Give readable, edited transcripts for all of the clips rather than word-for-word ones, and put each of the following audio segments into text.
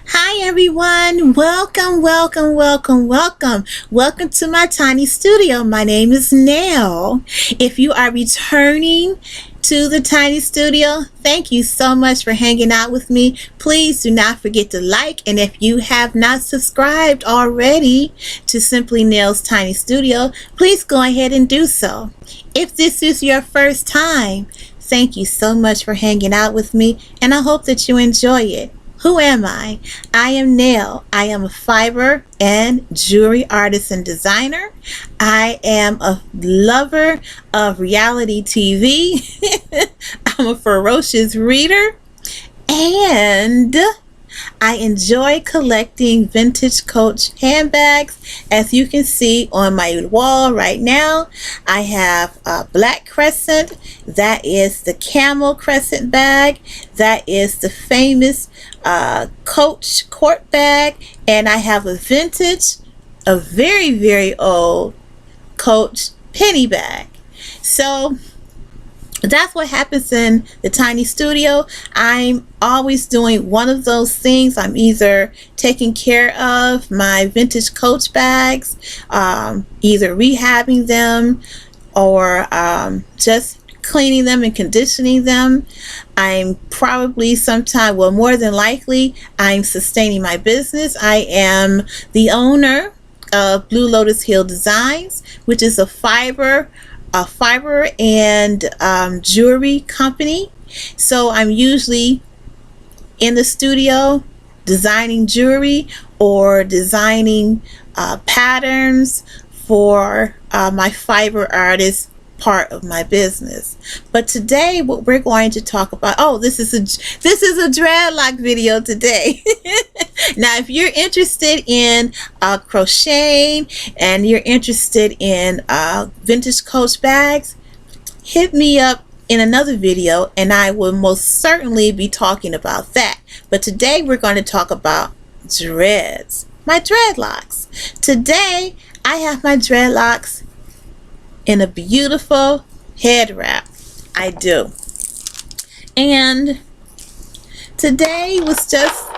Hi everyone, welcome to my tiny studio. My name is Nell. If you are returning to the tiny studio, thank you so much for hanging out with me. Please do not forget to like, and if you have not subscribed already to Simply Nell's Tiny Studio, please go ahead and do so. If this is your first time, thank you so much for hanging out with me, and I hope that you enjoy it. Who am I? I am Nell. I am a fiber and jewelry artist and designer. I am a lover of reality TV. I'm a ferocious reader. And I enjoy collecting vintage Coach handbags. As you can see on my wall right now, I have a black crescent. That is the camel crescent bag. That is the famous Coach court bag. And I have a vintage, a very old Coach penny bag. So that's what happens in the tiny studio. I'm always doing one of those things. I'm either taking care of my vintage Coach bags, either rehabbing them or just cleaning them and conditioning them. I'm probably more than likely, I'm sustaining my business. I am the owner of Blue Lotus Hill Designs, which is a fiber and jewelry company. So I'm usually in the studio designing jewelry or designing patterns for my fiber artist part of my business. But today what we're going to talk about, this is a dreadlock video today. Now if you're interested in crocheting and you're interested in vintage Coach bags, hit me up in another video and I will most certainly be talking about that. But today we're going to talk about dreads, my dreadlocks. Today I have my dreadlocks in a beautiful head wrap. I do. And today was just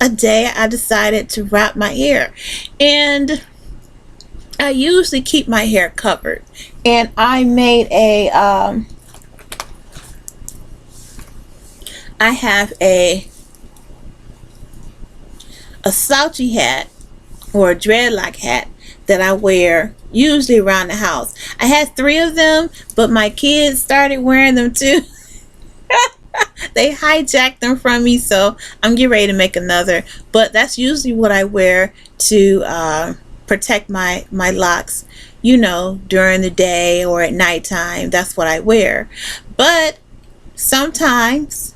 a day I decided to wrap my hair. And I usually keep my hair covered. And I made I have a slouchy hat or a dreadlock hat that I wear usually around the house. I had 3 of them, but my kids started wearing them too. They hijacked them from me, so I'm getting ready to make another. But that's usually what I wear to protect my locks, during the day or at nighttime. That's what I wear. But sometimes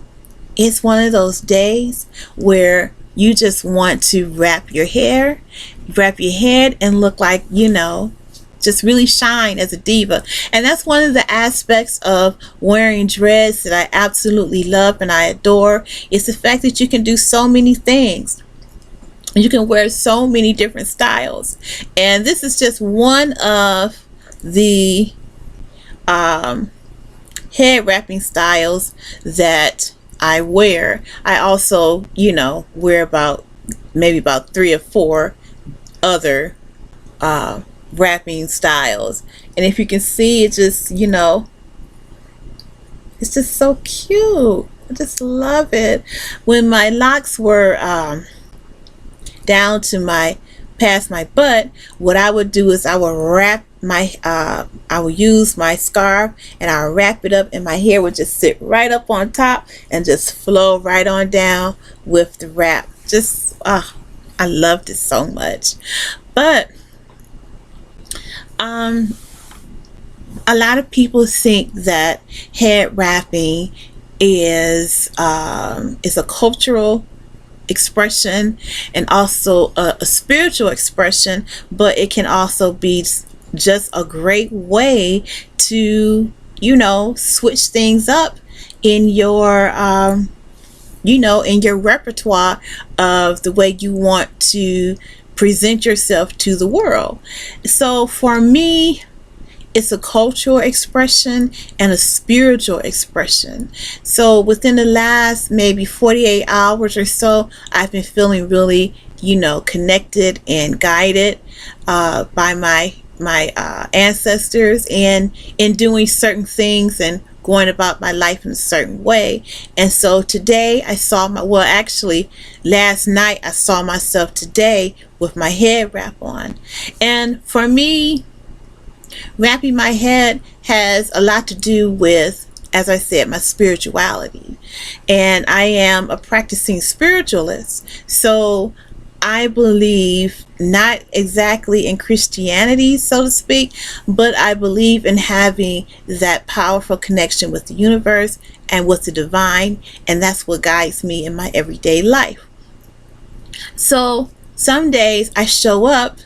it's one of those days where you just want to wrap your head and look like, just really shine as a diva. And that's one of the aspects of wearing dreads that I absolutely love and I adore. It's the fact that you can do so many things. You can wear so many different styles. And this is just one of the head wrapping styles that I wear. I also, wear maybe about 3 or 4 other wrapping styles. And if you can see, it just, it's just so cute. I just love it. When my locks were down to past my butt, what I would do is I would wrap I would use my scarf and I would wrap it up and my hair would just sit right up on top and just flow right on down with the wrap. Just I loved it so much. But a lot of people think that head wrapping is a cultural expression and also a spiritual expression, but it can also be just a great way to switch things up in your in your repertoire of the way you want to present yourself to the world. So for me, It's a cultural expression and a spiritual expression. So within the last maybe 48 hours or so, I've been feeling really, connected and guided by my ancestors, and in doing certain things and going about my life in a certain way. And so today I saw actually last night I saw myself today with my head wrap on. And for me, wrapping my head has a lot to do with, as I said, my spirituality. And I am a practicing spiritualist. So I believe not exactly in Christianity, so to speak, but I believe in having that powerful connection with the universe and with the divine. And that's what guides me in my everyday life. So some days I show up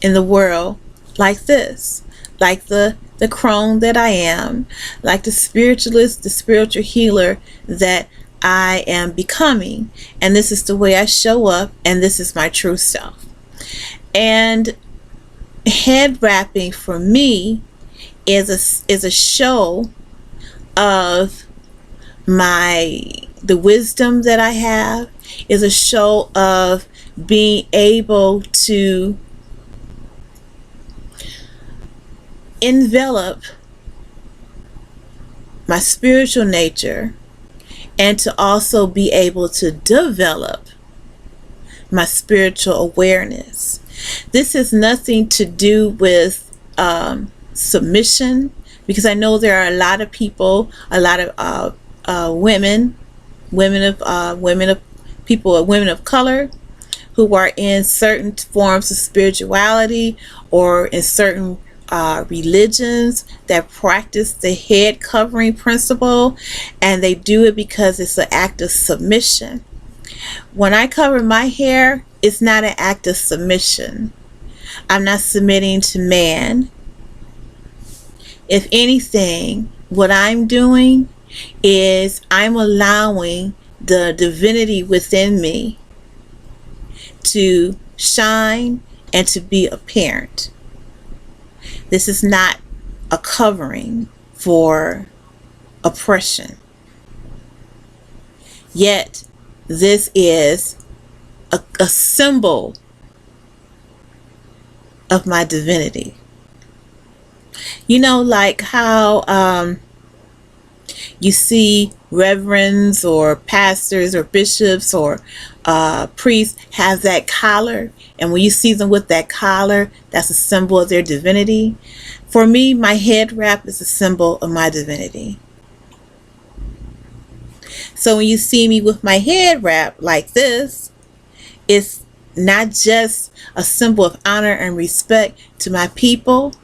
in the world like this, like the crone that I am, like the spiritualist, the spiritual healer that I am becoming. And this is the way I show up, and this is my true self. And head wrapping for me is a show of the wisdom that I have, is a show of being able to envelop my spiritual nature, and to also be able to develop my spiritual awareness. This has nothing to do with submission, because I know there are a lot of people, a lot of women of color who are in certain forms of spirituality or in certain religions that practice the head covering principle, and they do it because it's an act of submission. When I cover my hair, it's not an act of submission. I'm not submitting to man. If anything, what I'm doing is I'm allowing the divinity within me to shine and to be apparent. This is not a covering for oppression. Yet, this is a symbol of my divinity. Like how you see reverends or pastors or bishops or priests have that collar, and when you see them with that collar, that's a symbol of their divinity. For me, my head wrap is a symbol of my divinity. So when you see me with my head wrap like this, it's not just a symbol of honor and respect to my people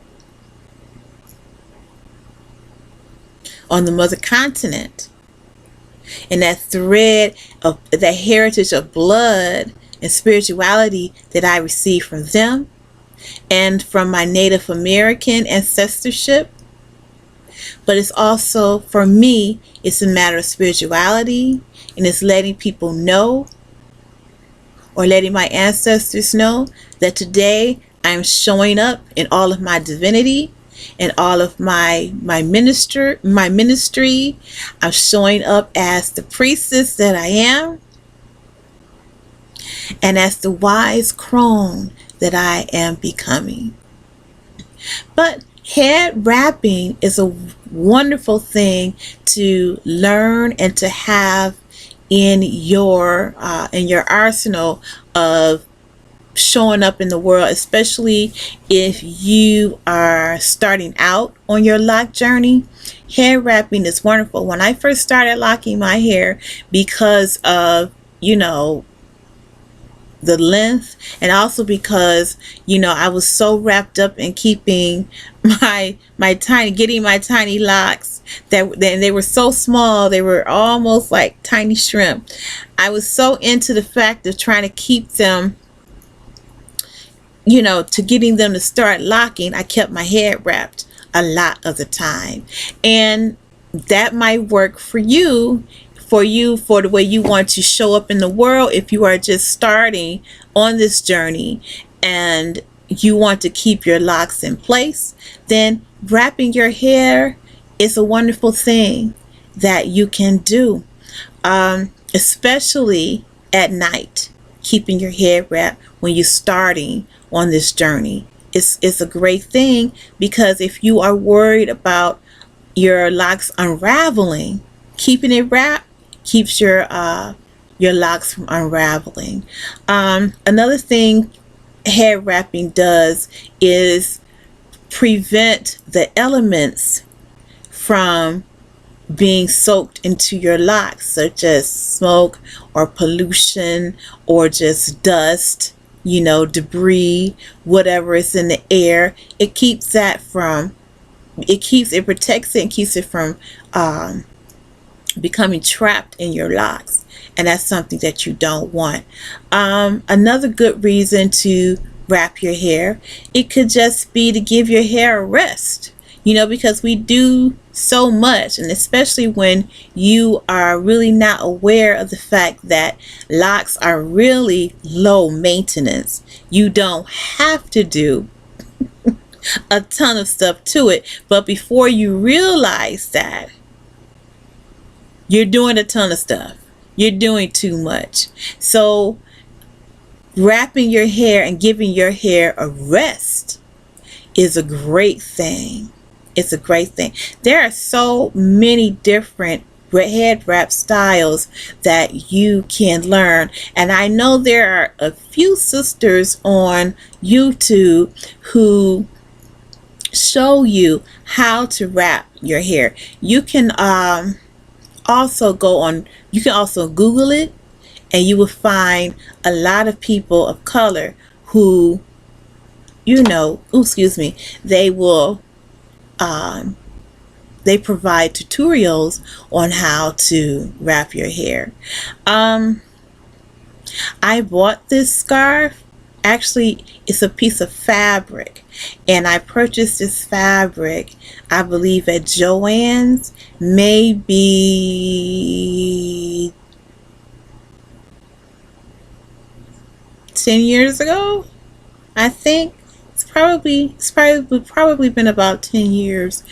on the mother continent, and that thread of that heritage of blood and spirituality that I received from them and from my Native American ancestorship. But it's also, for me, it's a matter of spirituality, and it's letting people know, or letting my ancestors know, that today I'm showing up in all of my divinity and all of my ministry. I'm showing up as the priestess that I am, and as the wise crone that I am becoming. But head wrapping is a wonderful thing to learn and to have in your arsenal of showing up in the world, especially if you are starting out on your lock journey. Hair wrapping is wonderful. When I first started locking my hair, because of the length, and also because I was so wrapped up in keeping getting my tiny locks, that they were so small, they were almost like tiny shrimp. I was so into the fact of trying to keep them, to getting them to start locking, I kept my head wrapped a lot of the time. And that might work for you, for the way you want to show up in the world. If you are just starting on this journey and you want to keep your locks in place, then wrapping your hair is a wonderful thing that you can do, especially at night. Keeping your hair wrapped when you're starting on this journey is a great thing, because if you are worried about your locks unraveling, keeping it wrapped keeps your locks from unraveling. Another thing hair wrapping does is prevent the elements from being soaked into your locks, such as smoke or pollution or just dust, debris, whatever is in the air. It keeps it protects it and keeps it from becoming trapped in your locks, and that's something that you don't want. Another good reason to wrap your hair, it could just be to give your hair a rest, because we do so much, and especially when you are really not aware of the fact that locks are really low maintenance. You don't have to do a ton of stuff to it, but before you realize that, you're doing a ton of stuff. You're doing too much. So wrapping your hair and giving your hair a rest is a great thing. It's a great thing. There are so many different head wrap styles that you can learn, and I know there are a few sisters on YouTube who show you how to wrap your hair. You can also Google it, and you will find a lot of people of color who, they will they provide tutorials on how to wrap your hair. I bought this scarf. Actually, it's a piece of fabric, and I purchased this fabric, I believe, at Joann's, maybe 10 years ago, I think. It's probably been about 10 years,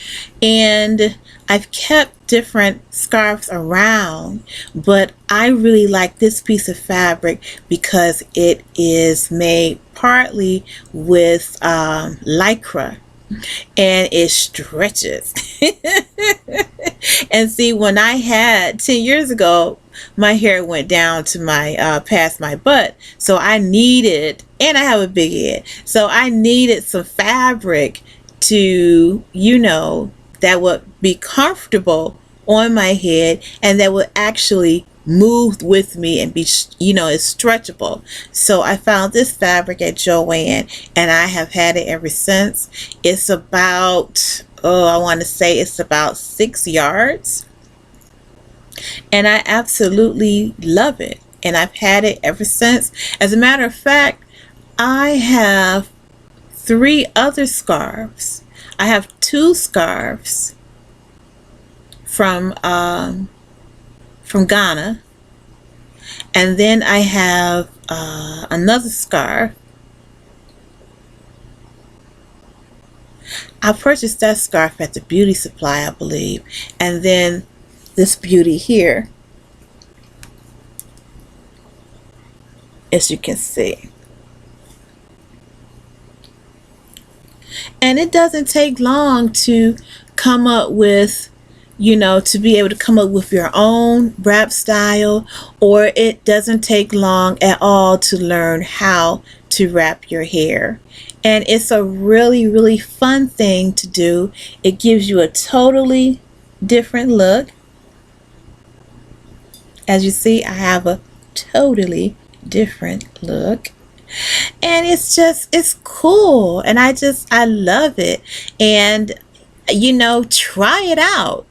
and I've kept different scarves around, but I really like this piece of fabric because it is made partly with lycra, and it stretches. And see, when I had 10 years ago, my hair went down to my past my butt, so I needed, and I have a big head, so I needed some fabric to, that would be comfortable on my head and that would actually move with me and be, it's stretchable. So I found this fabric at Joann, and I have had it ever since. It's about, I want to say it's about 6 yards, and I absolutely love it, and I've had it ever since. As a matter of fact, I have 3 other scarves. I have 2 scarves from Ghana, and then I have another scarf. I purchased that scarf at the beauty supply, I believe, and then this beauty here, as you can see. And it doesn't take long to come up with, to be able to come up with your own wrap style, or it doesn't take long at all to learn how to wrap your hair. And it's a really, really fun thing to do. It gives you a totally different look. As you see, I have a totally different look. And it's cool, and I love it. And try it out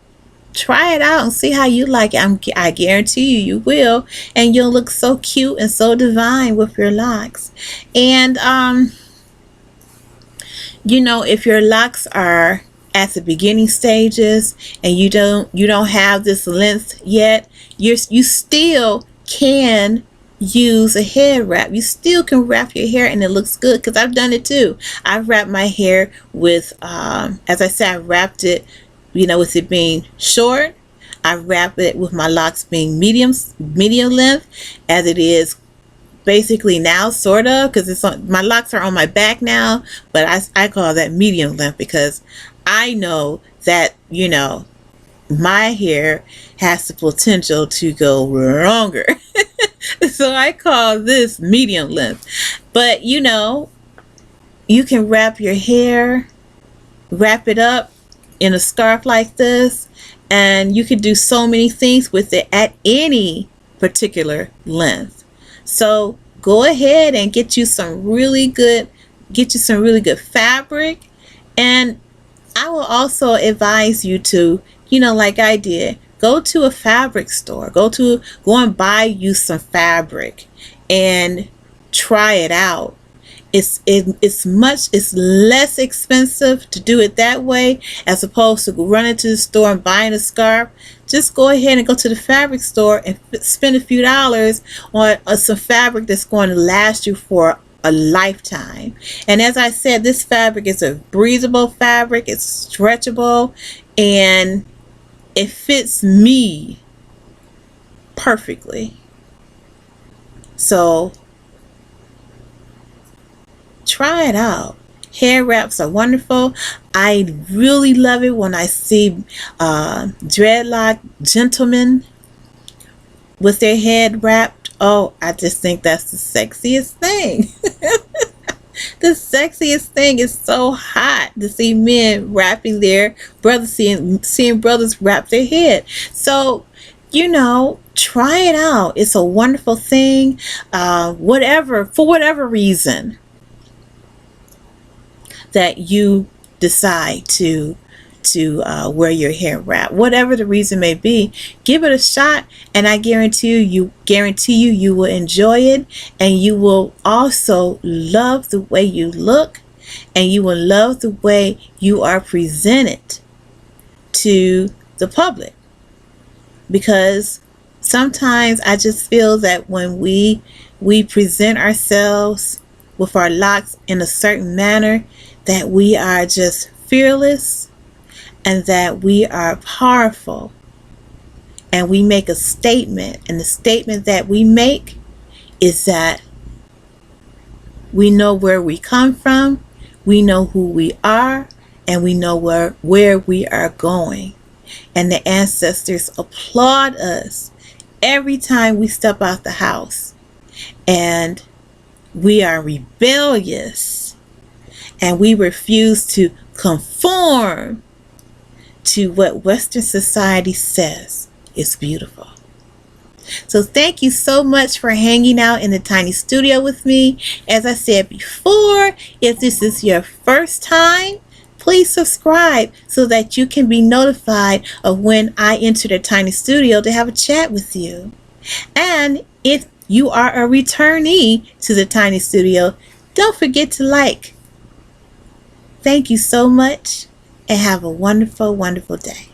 and see how you like it. I guarantee you will, and you'll look so cute and so divine with your locks. And if your locks are at the beginning stages and you don't have this length yet, you still can use a head wrap. You still can wrap your hair and it looks good, because I've done it too. I've wrapped my hair with, as I said, I wrapped it, with it being short. I wrap it with my locks being medium length, as it is basically now, sort of, because it's on, my locks are on my back now, but I call that medium length because I know that, my hair has the potential to go longer. So I call this medium length. But you can wrap your hair, wrap it up in a scarf like this, and you can do so many things with it at any particular length. So go ahead and get you some really good fabric. And I will also advise you to, like I did, go to a fabric store, go and buy you some fabric and try it out. It's less expensive to do it that way as opposed to running to the store and buying a scarf. Just go ahead and go to the fabric store and spend a few dollars on some fabric that's going to last you for a lifetime. And as I said, this fabric is a breathable fabric. It's stretchable and it fits me perfectly. So try it out. Hair wraps are wonderful. I really love it when I see dreadlock gentlemen with their head wrapped. Oh, I just think that's the sexiest thing. The sexiest thing is so hot to see men wrapping their brothers, seeing brothers wrap their head. So, try it out. It's a wonderful thing. For whatever reason that you decide to wear your hair wrap, whatever the reason may be, give it a shot, and I guarantee you will enjoy it, and you will also love the way you look, and you will love the way you are presented to the public. Because sometimes I just feel that when we present ourselves with our locks in a certain manner, that we are just fearless and that we are powerful, and we make a statement, and the statement that we make is that we know where we come from, we know who we are, and we know where we are going. And the ancestors applaud us every time we step out the house. And we are rebellious, and we refuse to conform to what Western society says is beautiful. So thank you so much for hanging out in the tiny studio with me. As I said before, if this is your first time, please subscribe so that you can be notified of when I enter the tiny studio to have a chat with you. And if you are a returnee to the tiny studio, don't forget to like. Thank you so much, and have a wonderful, wonderful day.